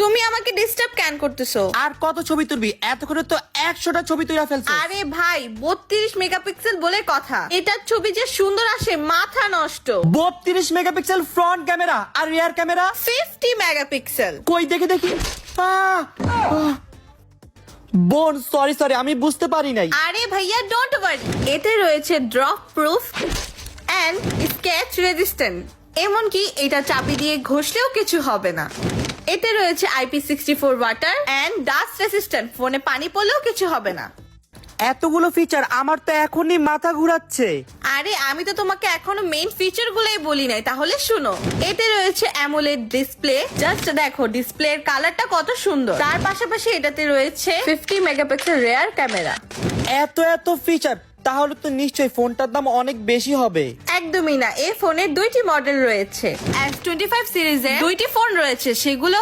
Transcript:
তুমি আমাকে ডিস্টার্ব কেন করতেছো? আর কত ছবি তুলবি? এতক্ষণে তো 100টা ছবি তুলে ফেলছিস। আরে ভাই 32 মেগাপিক্সেল বলে কথা, এটার ছবি যে সুন্দর আসে মাথা নষ্ট। 32 মেগাপিক্সেল ফ্রন্ট ক্যামেরা আর রিয়ার ক্যামেরা 50 মেগাপিক্সেল। কই দেখি দেখি। বোন সরি আমি বুঝতে পারি নাই। আরে ভাইয়া ডোন্ট ওয়ারি, এতে রয়েছে drop proof and scratch resistant, এমনকি এটা চাবি দিয়ে ঘষলেও কিছু হবে না। এতে রয়েছে IP64 water and dust resistant, ফোনে পানি পড়লেও কিছু হবে না। এতগুলো ফিচার আমার তো এখনই মাথা ঘুরাচ্ছে। আরে আমি তো তোমাকে এখনো মেইন ফিচার গুলোই বলি নাই, তাহলে শুনো। এতে রয়েছে অ্যামোলেড ডিসপ্লে, জাস্ট দেখো ডিসপ্লের কালারটা কত সুন্দর। তার পাশাপাশি এটাতে রয়েছে 50 মেগাপিক্সেল রিয়ার ক্যামেরা। এত ফিচার, তাহলে তো নিশ্চয়ই ফোনটার দাম অনেক বেশি হবে। একদমই না, এই ফোনের দুইটি মডেল রয়েছে। S25 সিরিজে দুইটি ফোন রয়েছে, সেগুলো